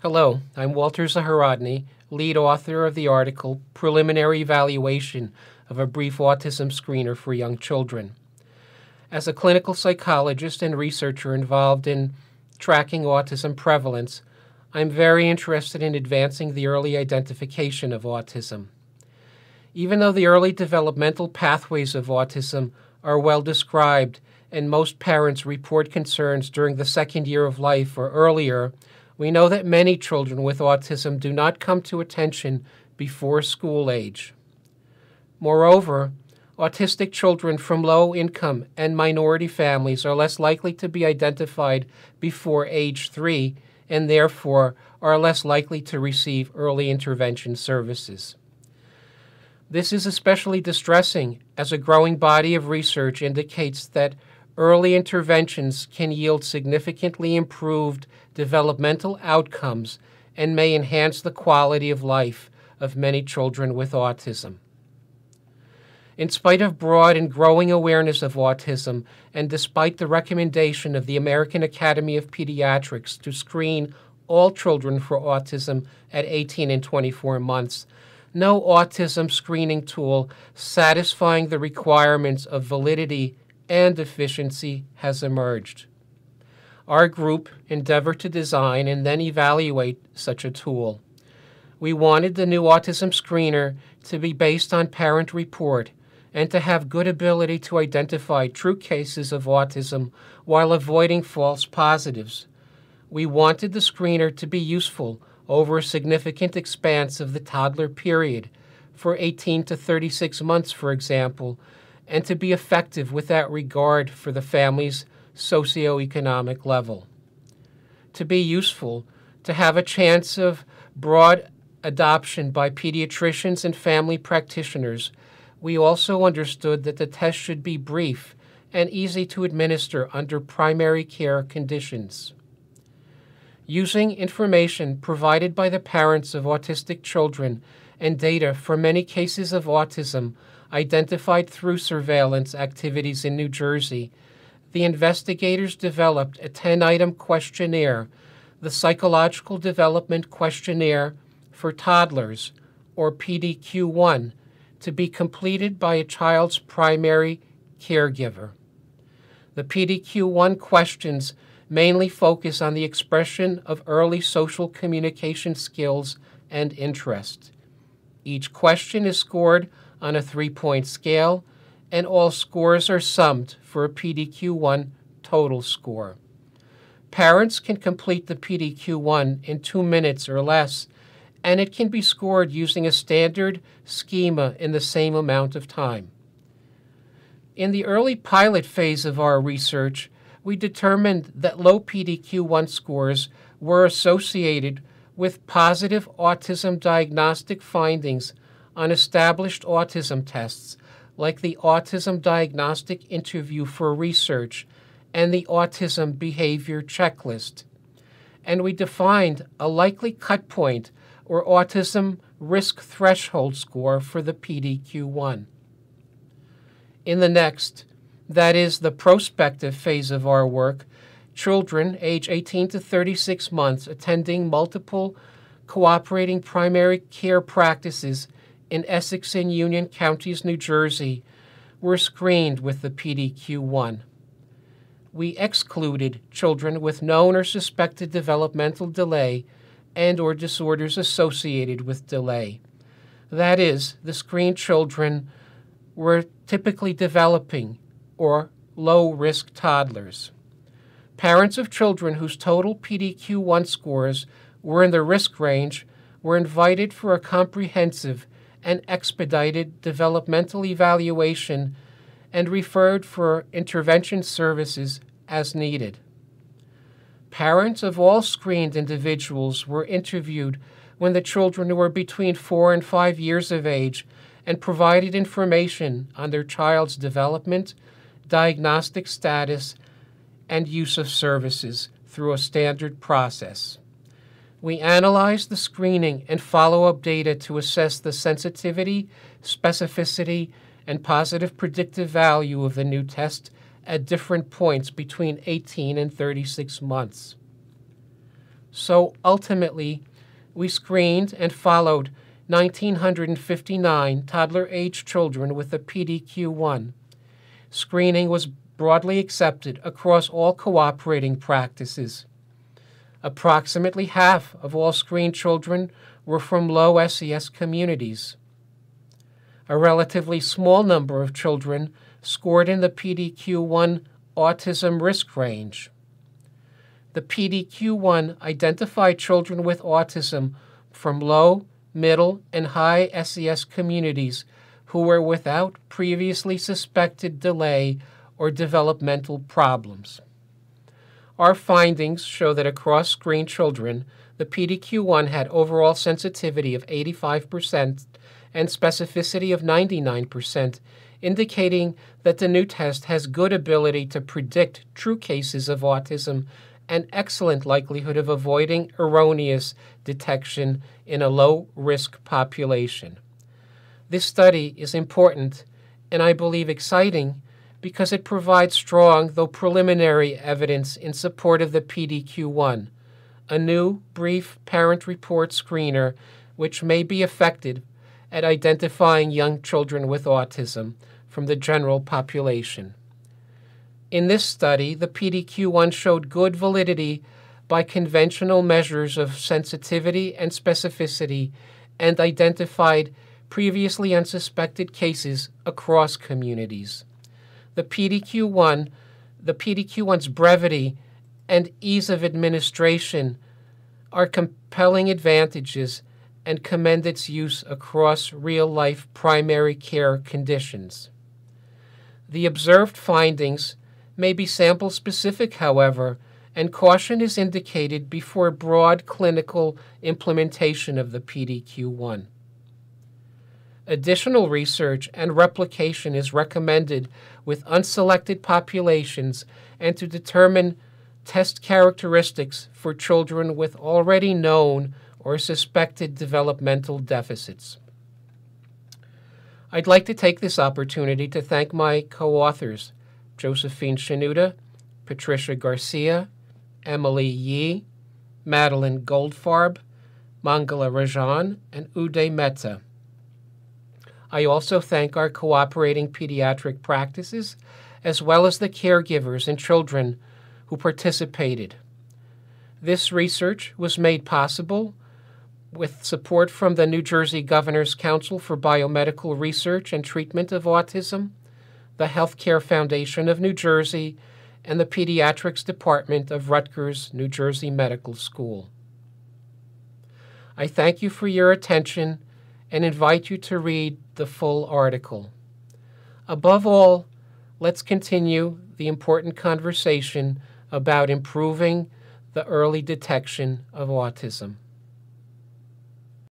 Hello, I'm Walter Zaharodny, lead author of the article Preliminary Evaluation of a Brief Autism Screener for Young Children. As a clinical psychologist and researcher involved in tracking autism prevalence, I'm very interested in advancing the early identification of autism. Even though the early developmental pathways of autism are well described and most parents report concerns during the second year of life or earlier, we know that many children with autism do not come to attention before school age. Moreover, autistic children from low-income and minority families are less likely to be identified before age 3 and therefore are less likely to receive early intervention services. This is especially distressing as a growing body of research indicates that early interventions can yield significantly improved developmental outcomes and may enhance the quality of life of many children with autism. In spite of broad and growing awareness of autism, and despite the recommendation of the American Academy of Pediatrics to screen all children for autism at 18 and 24 months, no autism screening tool satisfying the requirements of validity and efficiency has emerged. Our group endeavored to design and then evaluate such a tool. We wanted the new autism screener to be based on parent report and to have good ability to identify true cases of autism while avoiding false positives. We wanted the screener to be useful over a significant expanse of the toddler period, for 18 to 36 months, for example, and to be effective without regard for the family's socioeconomic level. To be useful, to have a chance of broad adoption by pediatricians and family practitioners, we also understood that the test should be brief and easy to administer under primary care conditions. Using information provided by the parents of autistic children and data for many cases of autism identified through surveillance activities in New Jersey, the investigators developed a 10-item questionnaire, the Psychological Development Questionnaire for Toddlers, or PDQ-1, to be completed by a child's primary caregiver. The PDQ-1 questions mainly focus on the expression of early social communication skills and interest. Each question is scored on a 3-point scale, and all scores are summed for a PDQ-1 total score. Parents can complete the PDQ-1 in 2 minutes or less, and it can be scored using a standard schema in the same amount of time. In the early pilot phase of our research, we determined that low PDQ-1 scores were associated with positive autism diagnostic findings on established autism tests like the Autism Diagnostic Interview for Research and the Autism Behavior Checklist. And we defined a likely cut point or autism risk threshold score for the PDQ-1. In the next, that is the prospective phase of our work, children age 18 to 36 months attending multiple cooperating primary care practices in Essex and Union Counties, New Jersey, were screened with the PDQ-1. We excluded children with known or suspected developmental delay and or disorders associated with delay. That is, the screened children were typically developing or low-risk toddlers. Parents of children whose total PDQ-1 scores were in the risk range were invited for a comprehensive and expedited developmental evaluation and referred for intervention services as needed. Parents of all screened individuals were interviewed when the children were between 4 and 5 years of age and provided information on their child's development, diagnostic status, and use of services through a standard process. We analyzed the screening and follow-up data to assess the sensitivity, specificity, and positive predictive value of the new test at different points between 18 and 36 months. So ultimately, we screened and followed 1,959 toddler-age children with a PDQ-1. Screening was broadly accepted across all cooperating practices. Approximately half of all screened children were from low SES communities. A relatively small number of children scored in the PDQ-1 autism risk range. The PDQ-1 identified children with autism from low, middle, and high SES communities who were without previously suspected delay or developmental problems. Our findings show that across screened children, the PDQ-1 had overall sensitivity of 85% and specificity of 99%, indicating that the new test has good ability to predict true cases of autism and excellent likelihood of avoiding erroneous detection in a low-risk population. This study is important and I believe exciting because it provides strong, though preliminary, evidence in support of the PDQ-1, a new, brief parent report screener which may be effective at identifying young children with autism from the general population. In this study, the PDQ-1 showed good validity by conventional measures of sensitivity and specificity and identified previously unsuspected cases across communities. The PDQ-1's brevity and ease of administration are compelling advantages and commend its use across real-life primary care conditions. The observed findings may be sample-specific, however, and caution is indicated before broad clinical implementation of the PDQ-1. Additional research and replication is recommended with unselected populations and to determine test characteristics for children with already known or suspected developmental deficits. I'd like to take this opportunity to thank my co-authors, Josephine Shanuda, Patricia Garcia, Emily Yee, Madeline Goldfarb, Mangala Rajan, and Uday Mehta. I also thank our cooperating pediatric practices, as well as the caregivers and children who participated. This research was made possible with support from the New Jersey Governor's Council for Biomedical Research and Treatment of Autism, the Healthcare Foundation of New Jersey, and the Pediatrics Department of Rutgers, New Jersey Medical School. I thank you for your attention and invite you to read the full article. Above all, let's continue the important conversation about improving the early detection of autism.